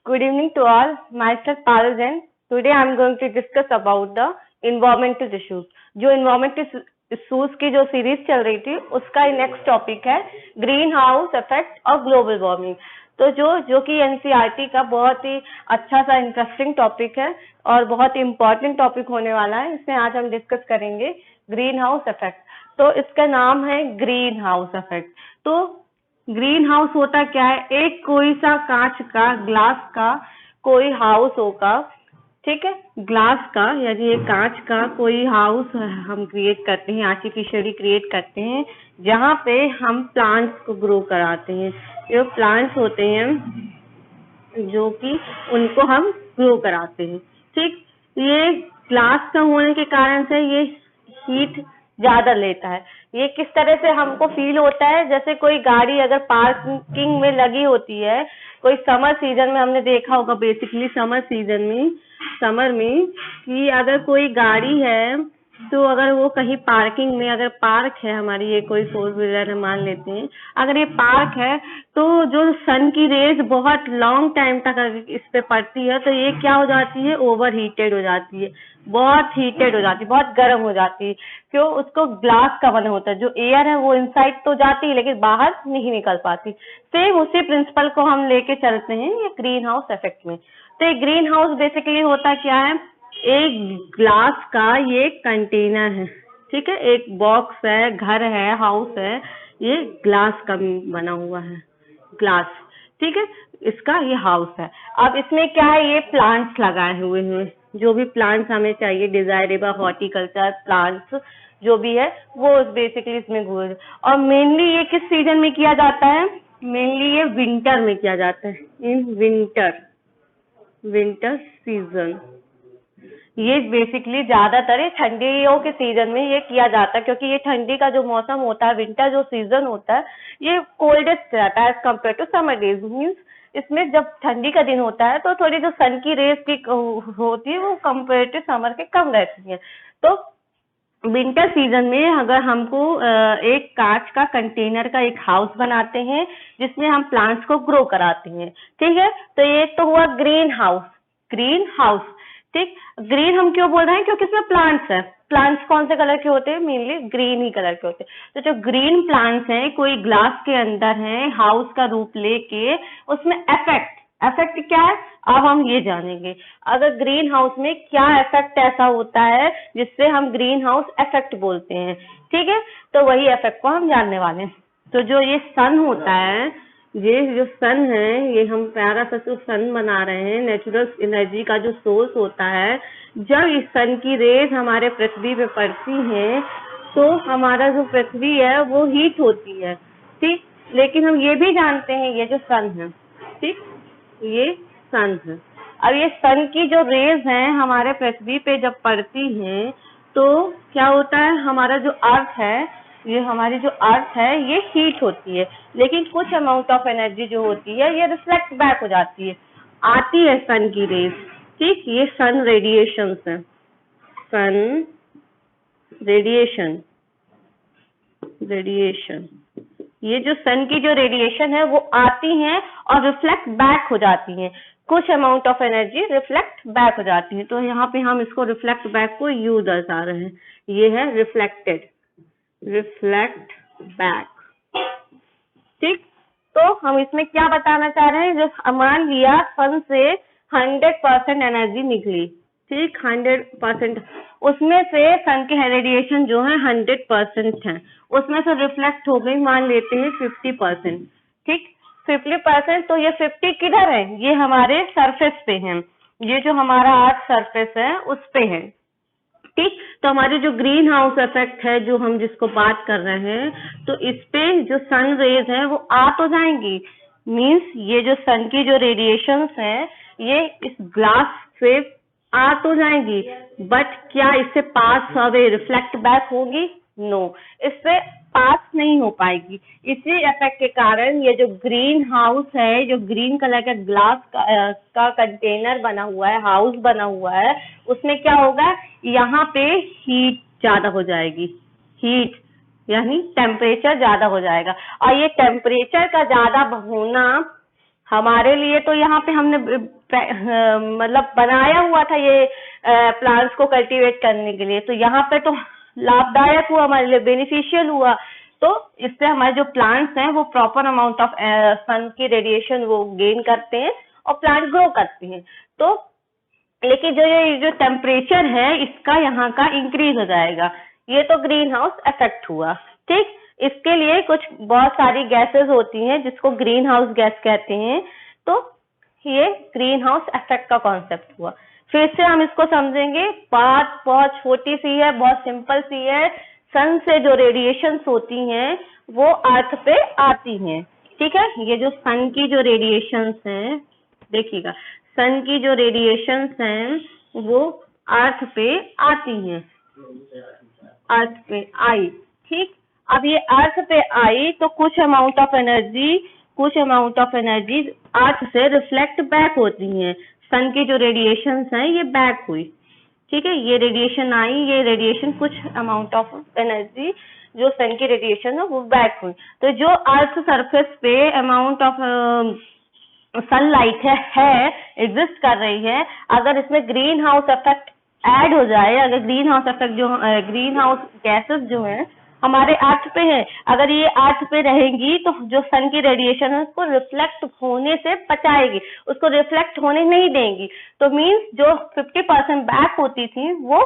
Good evening to all. Myself Parul Jain. Today I am going to discuss about the environmental issues. जो environmental issues की जो series चल रही थी उसका नेक्स्ट टॉपिक है ग्रीन हाउस इफेक्ट और ग्लोबल वार्मिंग। तो जो कि एनसीईआरटी का बहुत ही अच्छा सा इंटरेस्टिंग टॉपिक है और बहुत ही इम्पोर्टेंट टॉपिक होने वाला है। इसमें आज हम डिस्कस करेंगे ग्रीन हाउस इफेक्ट। तो इसका नाम है ग्रीन हाउस इफेक्ट। तो ग्रीन हाउस होता क्या है? एक कोई सा कांच का ग्लास का कोई हाउस होगा, ठीक है, ग्लास का यानी ये कांच का कोई हाउस हम क्रिएट करते हैं, आर्टिफिशियली क्रिएट करते हैं, जहाँ पे हम प्लांट्स को ग्रो कराते हैं। ये प्लांट्स होते हैं जो कि उनको हम ग्रो कराते हैं, ठीक। ये ग्लास का होने के कारण से ये हीट ज्यादा लेता है। ये किस तरह से हमको फील होता है, जैसे कोई गाड़ी अगर पार्किंग में लगी होती है, कोई समर सीजन में हमने देखा होगा, बेसिकली समर में कि अगर कोई गाड़ी है तो अगर वो कहीं पार्किंग में अगर पार्क है, हमारी ये कोई 4 व्हीलर है मान लेते हैं, अगर ये पार्क है तो जो सन की रेज बहुत लॉन्ग टाइम तक इस पे पड़ती है तो ये क्या हो जाती है, ओवर हीटेड हो जाती है, बहुत हीटेड हो जाती है, बहुत गर्म हो जाती है। क्यों? उसको ग्लास का बना होता है, जो एयर है वो इनसाइड तो जाती है लेकिन बाहर नहीं निकल पाती। सेम उसी प्रिंसिपल को हम लेके चलते हैं ये ग्रीन हाउस इफेक्ट में। तो ये ग्रीन हाउस बेसिकली होता क्या है, एक ग्लास का ये कंटेनर है, ठीक है, एक बॉक्स है, घर है, हाउस है, ये ग्लास का बना हुआ है, ग्लास, ठीक है, इसका ये हाउस है। अब इसमें क्या है, ये प्लांट्स लगाए हुए हैं, जो भी प्लांट्स हमें चाहिए, डिजायरेबल हॉर्टिकल्चर प्लांट्स जो भी है वो बेसिकली इसमें घूम। और मेनली ये किस सीजन में किया जाता है? मेनली ये विंटर में किया जाता है, इन विंटर सीजन। ये बेसिकली ज्यादातर ठंडियों के सीजन में ये किया जाता है, क्योंकि ये ठंडी का जो मौसम होता है, विंटर जो सीजन होता है, ये कोल्डेस्ट रहता है as compare to summer days. Means इसमें जब ठंडी का दिन होता है तो थोड़ी जो सन की रेज की होती है वो कम्पेयर टू समर के कम रहती है। तो विंटर सीजन में अगर हमको एक कांच का कंटेनर का एक हाउस बनाते हैं जिसमें हम प्लांट्स को ग्रो कराते हैं, ठीक है। तो ये तो हुआ ग्रीन हाउस, ठीक। ग्रीन हम क्यों बोल रहे हैं? क्योंकि इसमें प्लांट्स है। प्लांट्स कौन से कलर के होते हैं? मेनली ग्रीन ही कलर के होते हैं। तो जो ग्रीन प्लांट्स हैं कोई ग्लास के अंदर हैं, हाउस का रूप लेके, उसमें इफेक्ट क्या है अब हम ये जानेंगे। अगर ग्रीन हाउस में क्या इफेक्ट ऐसा होता है जिससे हम ग्रीन हाउस इफेक्ट बोलते हैं, ठीक है। तो वही इफेक्ट को हम जानने वाले हैं। तो जो ये सन होता है, ये जो सन है, ये हम प्यारा सा जो सन बना रहे हैं, नेचुरल एनर्जी का जो सोर्स होता है, जब इस सन की रेज हमारे पृथ्वी पे पड़ती हैं तो हमारा जो पृथ्वी है वो हीट होती है, ठीक। लेकिन हम ये भी जानते हैं ये जो सन है, ठीक, ये सन है। अब ये सन की जो रेज हैं हमारे पृथ्वी पे जब पड़ती हैं तो क्या होता है, हमारा जो अर्थ है, ये हमारी जो अर्थ है ये हीट होती है, लेकिन कुछ अमाउंट ऑफ एनर्जी जो होती है ये रिफ्लेक्ट बैक हो जाती है, आती है सन की रेज, ठीक। ये सन रेडिएशन है, सन रेडिएशन, ये जो सन की जो रेडिएशन है वो आती हैं और रिफ्लेक्ट बैक हो जाती हैं, कुछ amount of energy reflect back हो जाती है। तो यहाँ पे हम इसको रिफ्लेक्ट बैक को यू दर्शा रहे हैं, ये है रिफ्लेक्ट बैक, ठीक। तो हम इसमें क्या बताना चाह रहे हैं, जो मान लिया सन से 100% एनर्जी निकली, ठीक, 100%, उसमें से सन के रेडिएशन जो है 100% है, उसमें से रिफ्लेक्ट हो गई मान लेते हैं 50%, ठीक, 50%। तो ये 50 किधर है? ये हमारे सरफेस पे है, ये जो हमारा अर्थ सरफेस है उस पे है, ठीक। तो हमारे जो ग्रीन हाउस इफेक्ट है, जो हम जिसको बात कर रहे हैं, तो इस पे जो सन रेज है वो आ तो जाएंगी, मींस ये जो सन की जो रेडिएशंस है ये इस ग्लास से आ तो जाएंगी, बट क्या इससे पास अवे रिफ्लेक्ट बैक होगी? नो, इससे पास नहीं हो पाएगी। इसी इफेक्ट के कारण ये जो ग्रीन हाउस है, जो ग्रीन कलर का ग्लास का कंटेनर बना हुआ है, हाउस बना हुआ है, उसमें क्या होगा, यहाँ पे हीट ज्यादा हो जाएगी, हीट यानी टेम्परेचर ज्यादा हो जाएगा। और ये टेम्परेचर का ज्यादा होना हमारे लिए तो यहाँ पे हमने मतलब बनाया हुआ था ये प्लांट्स को कल्टीवेट करने के लिए, तो यहाँ पे तो लाभदायक हुआ, हमारे लिए बेनिफिशियल हुआ। तो इससे हमारे जो प्लांट्स हैं वो प्रॉपर अमाउंट ऑफ सन की रेडिएशन वो गेन करते हैं और प्लांट ग्रो करते हैं। तो लेकिन जो टेम्परेचर है इसका यहाँ का इंक्रीज हो जाएगा। ये तो ग्रीन हाउस इफेक्ट हुआ, ठीक। इसके लिए कुछ बहुत सारी गैसेस होती हैं जिसको ग्रीन हाउस गैस कहते हैं। तो ये ग्रीन हाउस इफेक्ट का कॉन्सेप्ट हुआ। फिर से हम इसको समझेंगे, बात बहुत छोटी सी है, बहुत सिंपल सी है। सन से जो रेडिएशंस होती हैं वो अर्थ पे आती हैं, ठीक है। ये जो सन की जो रेडिएशंस हैं, देखिएगा, सन की जो रेडिएशंस हैं वो अर्थ पे आती हैं, अर्थ पे आई, ठीक। अब ये अर्थ पे आई तो कुछ अमाउंट ऑफ एनर्जी अर्थ से रिफ्लेक्ट बैक होती हैं। सन की जो रेडिएशंस हैं ये बैक हुई, ठीक है। ये रेडिएशन आई, ये रेडिएशन कुछ अमाउंट ऑफ एनर्जी जो सन की रेडिएशन है वो बैक हुई। तो जो अर्थ सरफेस पे अमाउंट ऑफ सनलाइट है एग्जिस्ट कर रही है, अगर इसमें ग्रीन हाउस इफेक्ट ऐड हो जाए, अगर ग्रीन हाउस इफेक्ट जो ग्रीन हाउस गैसेस जो है हमारे अर्थ पे है, अगर ये अर्थ पे रहेंगी तो जो सन की रेडिएशन है उसको रिफ्लेक्ट होने से बचाएगी, उसको रिफ्लेक्ट होने नहीं देंगी। तो मीन्स जो 50% बैक होती थी वो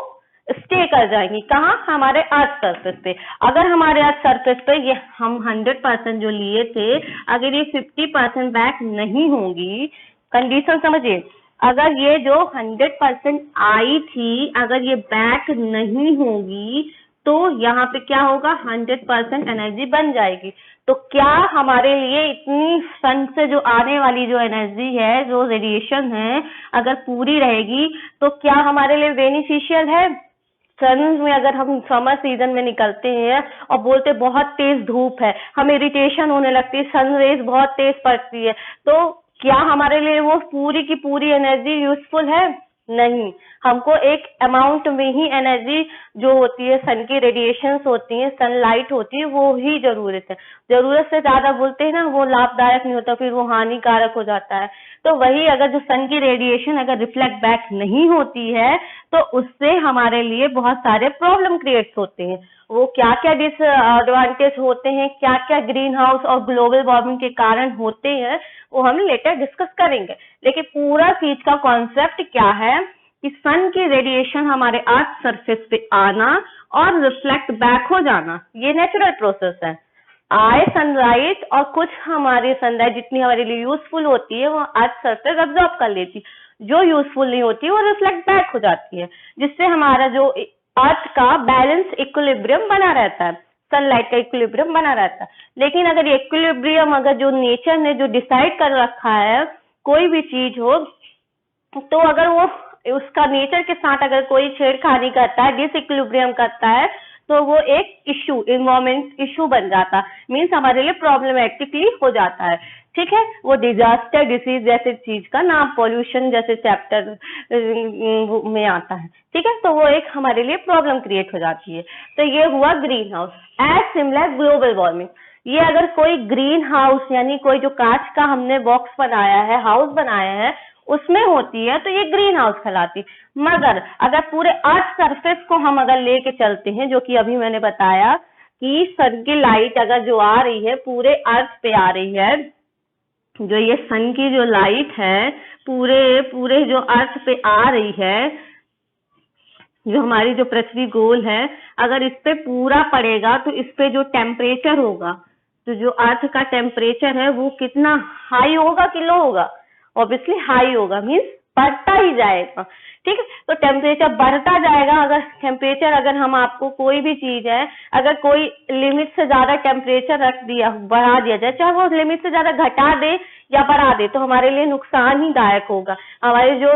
स्टे कर जाएंगी, कहाँ, हमारे अर्थ सरफेस पे। अगर हमारे अर्थ सरफेस पे ये हम 100% जो लिए थे, अगर ये 50% बैक नहीं होंगी, कंडीशन समझिए, अगर ये जो 100% आई थी अगर ये बैक नहीं होगी तो यहाँ पे क्या होगा, 100% एनर्जी बन जाएगी। तो क्या हमारे लिए इतनी सन से जो आने वाली जो एनर्जी है, जो रेडिएशन है, अगर पूरी रहेगी तो क्या हमारे लिए बेनिफिशियल है? सन में अगर हम समर सीजन में निकलते हैं और बोलते बहुत तेज धूप है, हमें इरिटेशन होने लगती है, सन रेज बहुत तेज पड़ती है, तो क्या हमारे लिए वो पूरी की पूरी एनर्जी यूजफुल है? नहीं, हमको एक अमाउंट में ही एनर्जी जो होती है, सन की रेडिएशंस होती हैं, सनलाइट होती है, वो ही जरूरत है। जरूरत से ज्यादा बोलते हैं ना, वो लाभदायक नहीं होता, फिर वो हानिकारक हो जाता है। तो वही अगर जो सन की रेडिएशन अगर रिफ्लेक्ट बैक नहीं होती है तो उससे हमारे लिए बहुत सारे प्रॉब्लम क्रिएट्स होते हैं। वो क्या क्या डिसएडवांटेज होते हैं, क्या क्या ग्रीन हाउस और ग्लोबल वार्मिंग के कारण होते हैं, वो हम लेटर डिस्कस करेंगे। लेकिन पूरा चीज का कॉन्सेप्ट क्या है कि सन की रेडिएशन हमारे अर्थ सरफेस पे आना और रिफ्लेक्ट बैक हो जाना, ये नेचुरल प्रोसेस है। आए सनलाइट और कुछ हमारी सनलाइट जितनी हमारे लिए यूजफुल होती है वो अर्थ सरफेस अब्सॉर्ब कर लेती, जो यूजफुल नहीं होती वो रिफ्लेक्ट बैक हो जाती है, जिससे हमारा जो अर्थ का बैलेंस इक्विलिब्रियम बना रहता है, सनलाइट का इक्विलिब्रियम बना रहता है। लेकिन अगर ये इक्विलिब्रियम अगर जो नेचर ने जो डिसाइड कर रखा है कोई भी चीज हो, तो अगर वो उसका नेचर के साथ अगर कोई छेड़खानी करता है, डिसइक्विलिब्रियम करता है, तो वो एक इशू, इन्वायरमेंट इशू बन जाता, मीन्स हमारे लिए प्रॉब्लमेटिकली हो जाता है, ठीक है। वो डिजास्टर, डिसीज जैसे चीज का नाम पॉल्यूशन जैसे चैप्टर में आता है, ठीक है। तो वो एक हमारे लिए प्रॉब्लम क्रिएट हो जाती है। तो ये हुआ green house. As similar global warming, ये अगर कोई ग्रीन हाउस यानी कोई जो कांच का हमने बॉक्स बनाया है, हाउस बनाया है, उसमें होती है तो ये ग्रीन हाउस कहलाती। मगर अगर पूरे अर्थ सरफेस को हम अगर लेके चलते हैं, जो कि अभी मैंने बताया कि सन की लाइट अगर जो आ रही है पूरे अर्थ पे आ रही है, जो ये सन की जो लाइट है पूरे जो अर्थ पे आ रही है, जो हमारी जो पृथ्वी गोल है, अगर इस पे पूरा पड़ेगा तो इस पे जो टेम्परेचर होगा, तो जो अर्थ का टेम्परेचर है वो कितना हाई होगा कि लो होगा? ऑब्वियसली हाई होगा, मीन्स बढ़ता ही जाएगा, ठीक है। तो टेम्परेचर बढ़ता जाएगा। अगर टेम्परेचर अगर हम आपको कोई भी चीज है, अगर कोई लिमिट से ज्यादा टेम्परेचर रख दिया, बढ़ा दिया जाए, चाहे वो लिमिट से ज्यादा घटा दे या बढ़ा दे, तो हमारे लिए नुकसान ही दायक होगा। हमारे जो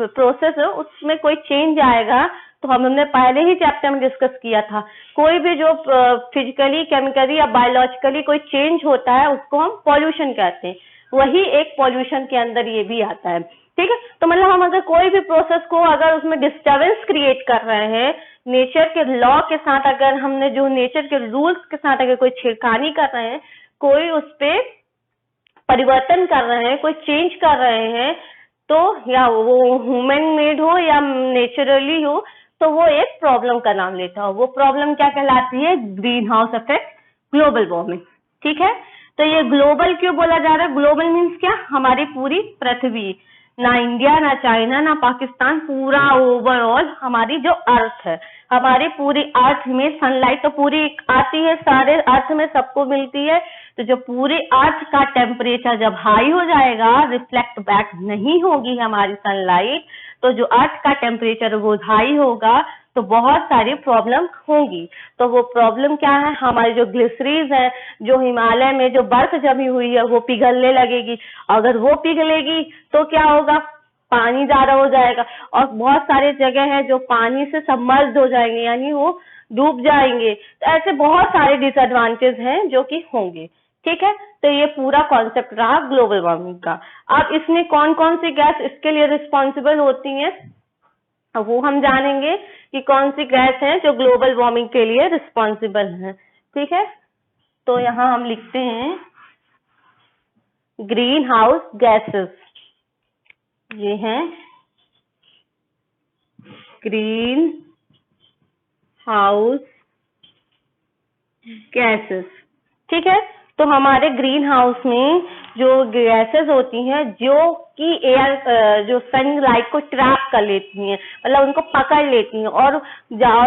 प्रोसेस है उसमें कोई चेंज आएगा, तो हमने पहले ही चैप्टर में डिस्कस किया था, कोई भी जो फिजिकली, केमिकली या बायोलॉजिकली कोई चेंज होता है उसको हम पॉल्यूशन कहते हैं। वही एक पॉल्यूशन के अंदर ये भी आता है, ठीक है। तो मतलब हम अगर कोई भी प्रोसेस को अगर उसमें डिस्टर्बेंस क्रिएट कर रहे हैं, नेचर के लॉ के साथ, अगर हमने जो नेचर के रूल्स के साथ अगर कोई छेड़खानी कर रहे हैं, कोई उस पे परिवर्तन कर रहे हैं, कोई चेंज कर रहे हैं, तो या वो ह्यूमन मेड हो या नेचुरली हो, तो वो एक प्रॉब्लम का नाम लेता है। वो प्रॉब्लम क्या कहलाती है? Green house effect, global warming. ठीक है, तो ये ग्लोबल क्यों बोला जा रहा है? ग्लोबल मीन्स क्या? हमारी पूरी पृथ्वी, ना इंडिया, ना चाइना, ना पाकिस्तान, पूरा ओवरऑल हमारी जो अर्थ है, हमारी पूरी अर्थ में सनलाइट तो पूरी आती है, सारे अर्थ में सबको मिलती है। तो जो पूरी अर्थ का टेम्परेचर जब हाई हो जाएगा, रिफ्लेक्ट बैक नहीं होगी हमारी सनलाइट, तो जो अर्थ का टेम्परेचर वो हाई होगा, तो बहुत सारी प्रॉब्लम होंगी। तो वो प्रॉब्लम क्या है? हमारी जो ग्लिसरीज है, जो हिमालय में जो बर्फ जमी हुई है, वो पिघलने लगेगी। अगर वो पिघलेगी तो क्या होगा? पानी ज्यादा हो जाएगा, और बहुत सारे जगह है जो पानी से सबमर्ज हो जाएंगे, यानी वो डूब जाएंगे। तो ऐसे बहुत सारे डिसएडवांटेज हैं जो कि होंगे। ठीक है, तो ये पूरा कॉन्सेप्ट रहा ग्लोबल वार्मिंग का। अब इसमें कौन कौन सी गैस इसके लिए रिस्पॉन्सिबल होती हैं, वो हम जानेंगे कि कौन सी गैस है जो ग्लोबल वार्मिंग के लिए रिस्पॉन्सिबल है। ठीक है, तो यहाँ हम लिखते हैं ग्रीन हाउस गैसेस, ये हैं ग्रीन हाउस गैसेस। ठीक है, तो हमारे ग्रीन हाउस में जो गैसेस होती हैं, जो कि एयर जो सनलाइट को ट्रैप कर लेती हैं, मतलब उनको पकड़ लेती हैं और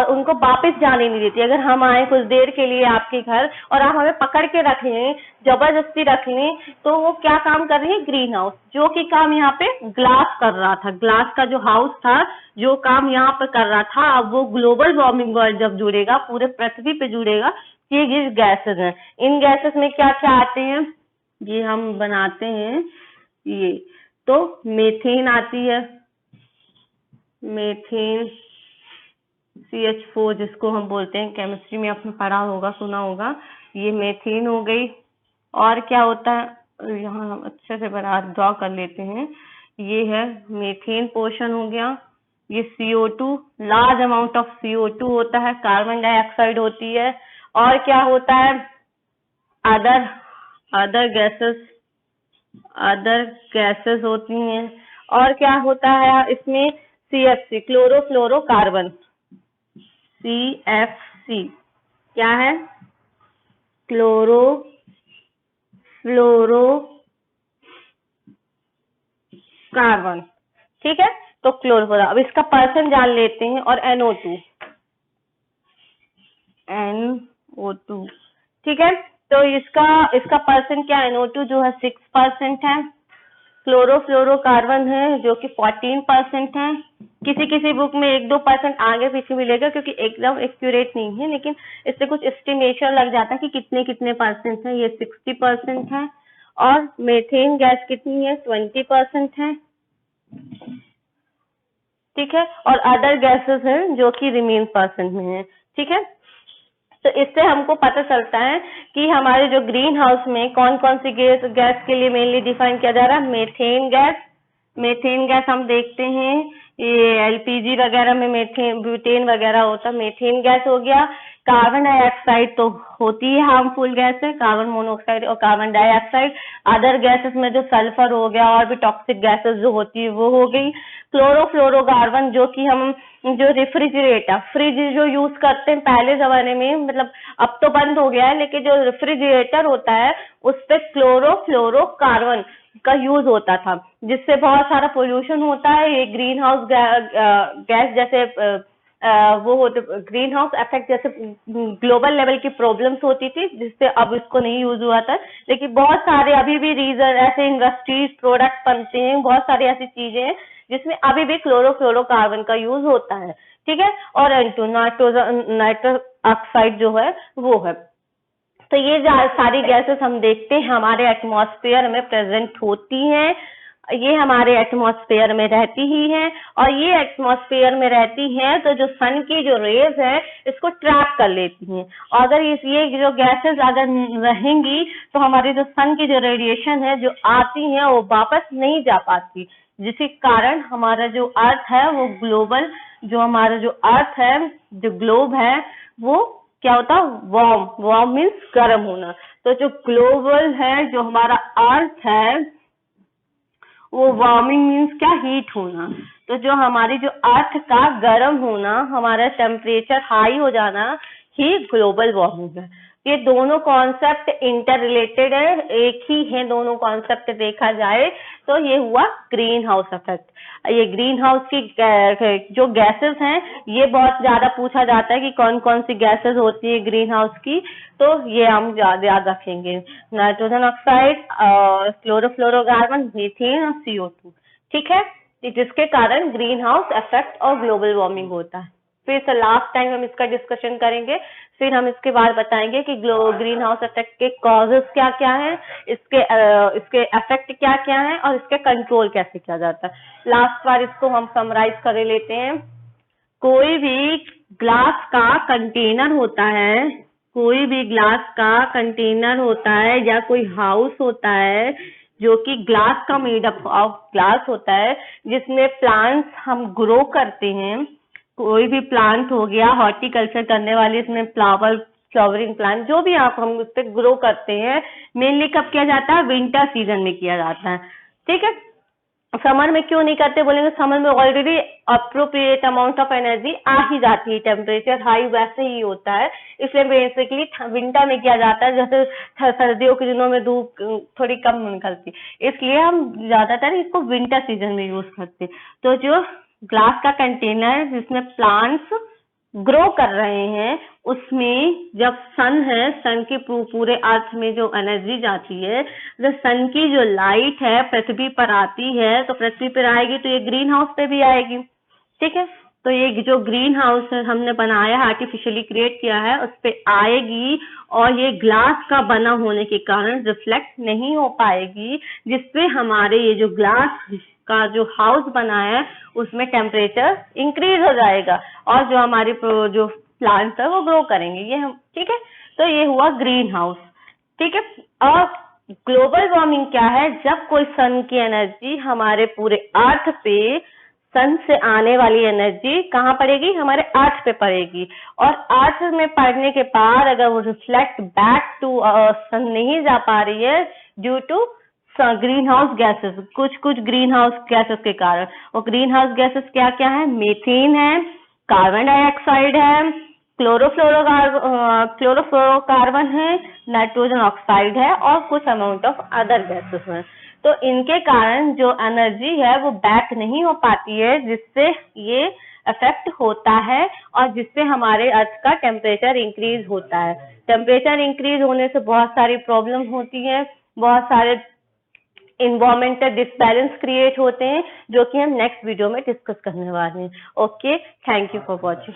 उनको वापस जाने नहीं देती। अगर हम आए कुछ देर के लिए आपके घर और आप हमें पकड़ के रख लें, जबरदस्ती रख लें, तो वो क्या काम कर रही है? ग्रीन हाउस, जो कि काम यहाँ पे ग्लास कर रहा था। ग्लास का जो हाउस था, जो काम यहाँ पे कर रहा था, अब वो ग्लोबल वार्मिंग वर्ल्ड जब जुड़ेगा, पूरे पृथ्वी पे जुड़ेगा, ये गैसेस हैं। इन गैसेस में क्या क्या आते हैं? ये हम बनाते हैं, ये तो मीथेन आती है, मीथेन CH4 जिसको हम बोलते हैं, केमिस्ट्री में आपने पढ़ा होगा, सुना होगा। ये मीथेन हो गई। और क्या होता है, यहाँ हम अच्छे से बना ड्रॉ कर लेते हैं। ये है मीथेन पोर्शन हो गया। ये CO2, large amount of CO2 होता है, कार्बन डाइऑक्साइड होती है। और क्या होता है? अदर गैसेस होती हैं। और क्या होता है इसमें? CFC, क्लोरोफ्लोरोकार्बन, CFC क्या है? क्लोरोफ्लोरोकार्बन। ठीक है, तो क्लोरोफ्लोरो। अब इसका पर्सन जान लेते हैं। और NO2, ठीक है, तो इसका पर्सन क्या? NO2 जो है 6% है। क्लोरोफ्लोरोकार्बन है जो कि 14% है। किसी बुक में 1-2% आगे पीछे मिलेगा, क्योंकि एकदम एक्यूरेट नहीं है, लेकिन इससे कुछ एस्टिमेशन लग जाता है कि कितने परसेंट है। ये 60% है। और मीथेन गैस कितनी है? 20% है। ठीक है, और अदर गैसेस हैं जो कि रिमेन परसेंट में है। ठीक है, तो इससे हमको पता चलता है कि हमारे जो ग्रीन हाउस में कौन कौन सी गैस के लिए मेनली डिफाइन किया जा रहा है। मीथेन गैस हम देखते हैं, ये LPG वगैरह में ब्यूटेन वगैरह होता है, मीथेन गैस हो गया। कार्बन डाइऑक्साइड तो होती है हार्मफुल गैस है, कार्बन मोनोऑक्साइड और कार्बन डाइऑक्साइड। अदर गैसेस में जो सल्फर हो गया और भी टॉक्सिक गैसेस जो होती है वो हो गई। क्लोरोफ्लोरोकार्बन जो कि हम जो रेफ्रिजरेटर, फ्रिज जो यूज करते हैं पहले जमाने में, मतलब अब तो बंद हो गया है, लेकिन जो रेफ्रिजरेटर होता है उस पे क्लोरोफ्लोरोकार्बन का यूज होता था, जिससे बहुत सारा पोल्यूशन होता है। ये ग्रीन हाउस गैस जैसे वो होते, ग्रीन हाउस इफेक्ट जैसे ग्लोबल लेवल की प्रॉब्लम्स होती थी, जिससे अब इसको नहीं यूज हुआ था। लेकिन बहुत सारे अभी भी रीजन ऐसे इंडस्ट्रीज प्रोडक्ट बनते हैं, बहुत सारी ऐसी चीजें हैं जिसमें अभी भी क्लोरोफ्लोरोकार्बन का यूज होता है। ठीक है, और नाइट्रस ऑक्साइड जो है वो है। तो ये सारी गैसेस हम देखते हैं हमारे एटमॉस्फेयर में प्रेजेंट होती हैं, ये हमारे एटमॉस्फेयर में रहती ही हैं, और ये एटमॉस्फेयर में रहती हैं तो जो सन की जो रेज है इसको ट्रैप कर लेती हैं। और अगर ये जो गैसेस अगर रहेंगी तो हमारी जो सन की जो रेडिएशन है जो आती है वो वापस नहीं जा पाती, जिसके कारण हमारा जो अर्थ है वो ग्लोबल, जो हमारा जो अर्थ है, जो ग्लोब है, वो क्या होता है, वार्म, वार्म मीन्स गर्म होना। तो जो ग्लोबल है, जो हमारा अर्थ है, वो वार्मिंग मीन्स क्या, हीट होना। तो जो हमारी जो अर्थ का गर्म होना, हमारा टेम्परेचर हाई हो जाना ही ग्लोबल वार्मिंग है। ये दोनों कॉन्सेप्ट इंटर रिलेटेड है, एक ही है दोनों कॉन्सेप्ट देखा जाए तो। ये हुआ ग्रीन हाउस इफेक्ट। ये ग्रीन हाउस की जो गैसेस हैं, ये बहुत ज्यादा पूछा जाता है कि कौन कौन सी गैसेस होती है ग्रीन हाउस की। तो ये हम याद रखेंगे, नाइट्रोजन ऑक्साइड, क्लोरोफ्लोरोकार्बन, मीथेन और CO2। ठीक है, जिसके कारण ग्रीन हाउस इफेक्ट और ग्लोबल वार्मिंग होता है। फिर से लास्ट टाइम हम इसका डिस्कशन करेंगे, फिर हम इसके बाद बताएंगे कि ग्रीन हाउस इफेक्ट के कॉजेस क्या क्या हैं, इसके इफेक्ट क्या क्या हैं और इसके कंट्रोल कैसे किया जाता है। लास्ट बार इसको हम समराइज कर लेते हैं। कोई भी ग्लास का कंटेनर होता है, कोई भी ग्लास का कंटेनर होता है या कोई हाउस होता है जो कि ग्लास का मेड अप ऑफ ग्लास होता है, जिसमें प्लांट्स हम ग्रो करते हैं। कोई भी प्लांट हो गया, हॉर्टिकल्चर करने वाले, इसमें फ्लावरिंग प्लांट जो भी आप हम उस पर ग्रो करते हैं, मेनली कब किया जाता है, विंटर सीजन में किया जाता है। ठीक है, समर में क्यों नहीं करते बोलेंगे, समर में already appropriate amount of energy आ ही जाती है, टेम्परेचर हाई वैसे ही होता है, इसलिए बेसिकली विंटर में किया जाता है। जैसे सर्दियों के दिनों में धूप थोड़ी कम निकलती, इसलिए हम ज्यादातर इसको विंटर सीजन में यूज करते। तो जो ग्लास का कंटेनर जिसमें प्लांट्स ग्रो कर रहे हैं, उसमें जब सन है, सन के पूरे अर्थ में जो एनर्जी जाती है, जब सन की जो लाइट है पृथ्वी पर आती है, तो पृथ्वी पर आएगी तो ये ग्रीन हाउस पे भी आएगी। ठीक है, तो ये जो ग्रीन हाउस है हमने बनाया है, आर्टिफिशियली क्रिएट किया है, उस पे आएगी और ये ग्लास का बना होने के कारण रिफ्लेक्ट नहीं हो पाएगी, जिससे हमारे ये जो ग्लास का जो हाउस बना है उसमें टेम्परेचर इंक्रीज हो जाएगा और जो हमारी जो प्लांट्स है वो ग्रो करेंगे। ये हम, ठीक है, तो ये हुआ ग्रीन हाउस। ठीक है, और ग्लोबल वार्मिंग क्या है, जब कोई सन की एनर्जी हमारे पूरे अर्थ पे, सन से आने वाली एनर्जी कहाँ पड़ेगी, हमारे अर्थ पे पड़ेगी, और अर्थ में पड़ने के बाद अगर वो रिफ्लेक्ट बैक टू सन नहीं जा पा रही है due to green house gases, कुछ ग्रीन हाउस गैसेस के कारण। और ग्रीन हाउस गैसेस क्या क्या है, मीथेन है, कार्बन डाइऑक्साइड है, क्लोरोफ्लोरोकार्बन है, नाइट्रोजन ऑक्साइड है और कुछ अमाउंट ऑफ अदर गैसेस हैं। तो इनके कारण जो एनर्जी है वो बैक नहीं हो पाती है, जिससे ये इफेक्ट होता है और जिससे हमारे अर्थ का टेम्परेचर इंक्रीज होता है। टेम्परेचर इंक्रीज होने से बहुत सारी प्रॉब्लम होती है, बहुत सारे इन्वायरमेंटल डिसबैलेंस क्रिएट होते हैं, जो कि हम नेक्स्ट वीडियो में डिस्कस करने वाले हैं। Okay, thank you for watching.